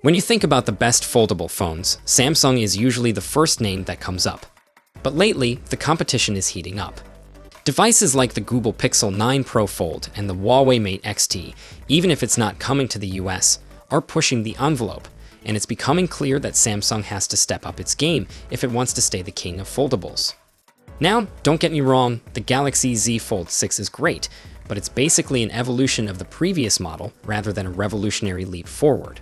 When you think about the best foldable phones, Samsung is usually the first name that comes up. But lately, the competition is heating up. Devices like the Google Pixel 9 Pro Fold and the Huawei Mate X-T, even if it's not coming to the US, are pushing the envelope, and it's becoming clear that Samsung has to step up its game if it wants to stay the king of foldables. Now, don't get me wrong, the Galaxy Z Fold 6 is great, but it's basically an evolution of the previous model rather than a revolutionary leap forward.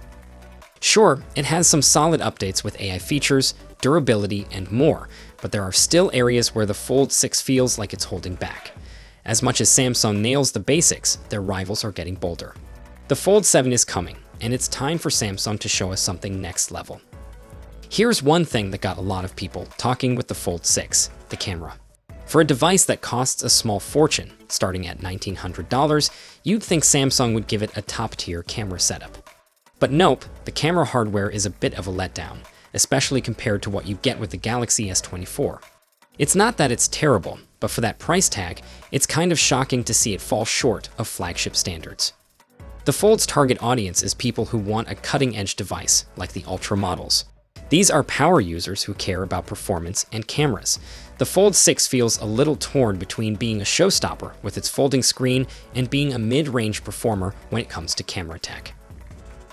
Sure, it has some solid updates with AI features, durability, and more, but there are still areas where the Fold 6 feels like it's holding back. As much as Samsung nails the basics, their rivals are getting bolder. The Fold 7 is coming, and it's time for Samsung to show us something next level. Here's one thing that got a lot of people talking with the Fold 6, the camera. For a device that costs a small fortune, starting at $1,900, you'd think Samsung would give it a top-tier camera setup. But nope, the camera hardware is a bit of a letdown, especially compared to what you get with the Galaxy S24. It's not that it's terrible, but for that price tag, it's kind of shocking to see it fall short of flagship standards. The Fold's target audience is people who want a cutting-edge device, like the Ultra models. These are power users who care about performance and cameras. The Fold 6 feels a little torn between being a showstopper with its folding screen and being a mid-range performer when it comes to camera tech.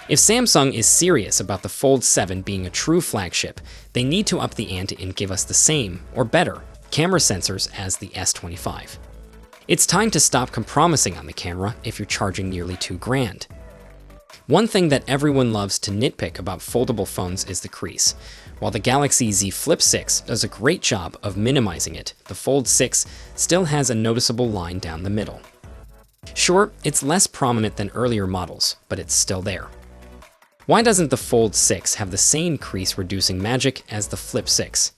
If Samsung is serious about the Fold 7 being a true flagship, they need to up the ante and give us the same, or better, camera sensors as the S25. It's time to stop compromising on the camera if you're charging nearly $2,000. One thing that everyone loves to nitpick about foldable phones is the crease. While the Galaxy Z Flip 6 does a great job of minimizing it, the Fold 6 still has a noticeable line down the middle. Sure, it's less prominent than earlier models, but it's still there. Why doesn't the Fold 6 have the same crease-reducing magic as the Flip 6?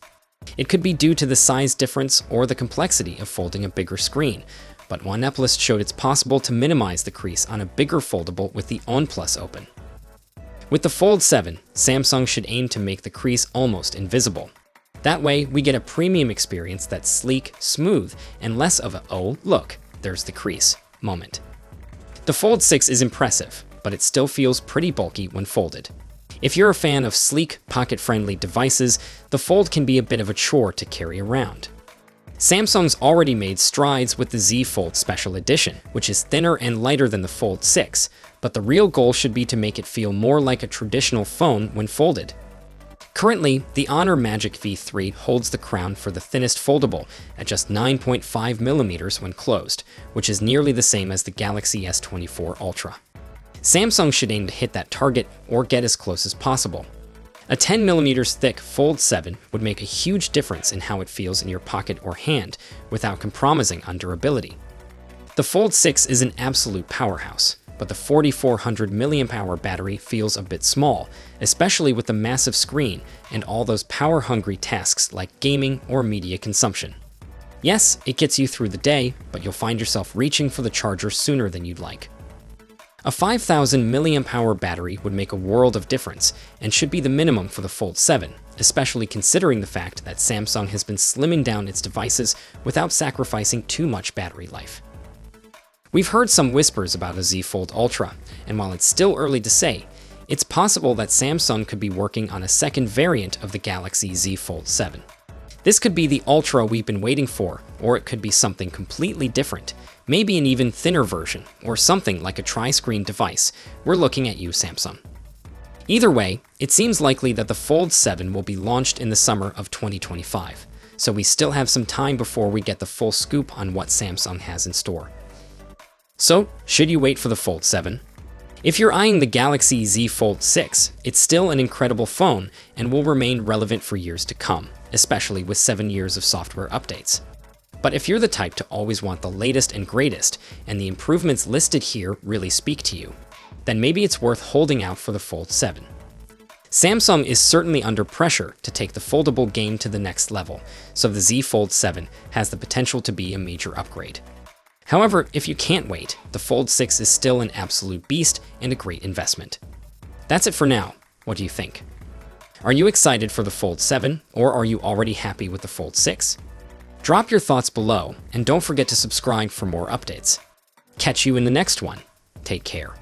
It could be due to the size difference or the complexity of folding a bigger screen, but one analyst showed it's possible to minimize the crease on a bigger foldable with the OnePlus Open. With the Fold 7, Samsung should aim to make the crease almost invisible. That way, we get a premium experience that's sleek, smooth, and less of a "oh, look, there's the crease" moment. The Fold 6 is impressive, but it still feels pretty bulky when folded. If you're a fan of sleek, pocket-friendly devices, the Fold can be a bit of a chore to carry around. Samsung's already made strides with the Z Fold Special Edition, which is thinner and lighter than the Fold 6, but the real goal should be to make it feel more like a traditional phone when folded. Currently, the Honor Magic V3 holds the crown for the thinnest foldable at just 9.5 millimeters when closed, which is nearly the same as the Galaxy S24 Ultra. Samsung should aim to hit that target or get as close as possible. A 10mm thick Fold 7 would make a huge difference in how it feels in your pocket or hand without compromising on durability. The Fold 6 is an absolute powerhouse, but the 4400 mAh battery feels a bit small, especially with the massive screen and all those power-hungry tasks like gaming or media consumption. Yes, it gets you through the day, but you'll find yourself reaching for the charger sooner than you'd like. A 5000 mAh battery would make a world of difference and should be the minimum for the Fold 7, especially considering the fact that Samsung has been slimming down its devices without sacrificing too much battery life. We've heard some whispers about a Z Fold Ultra, and while it's still early to say, it's possible that Samsung could be working on a second variant of the Galaxy Z Fold 7. This could be the Ultra we've been waiting for, or it could be something completely different, maybe an even thinner version, or something like a tri-screen device. We're looking at you, Samsung. Either way, it seems likely that the Fold 7 will be launched in the summer of 2025, so we still have some time before we get the full scoop on what Samsung has in store. So, should you wait for the Fold 7? If you're eyeing the Galaxy Z Fold 6, it's still an incredible phone and will remain relevant for years to come, especially with 7 years of software updates. But if you're the type to always want the latest and greatest, and the improvements listed here really speak to you, then maybe it's worth holding out for the Fold 7. Samsung is certainly under pressure to take the foldable game to the next level, so the Z Fold 7 has the potential to be a major upgrade. However, if you can't wait, the Fold 6 is still an absolute beast and a great investment. That's it for now. What do you think? Are you excited for the Fold 7, or are you already happy with the Fold 6? Drop your thoughts below, and don't forget to subscribe for more updates. Catch you in the next one. Take care.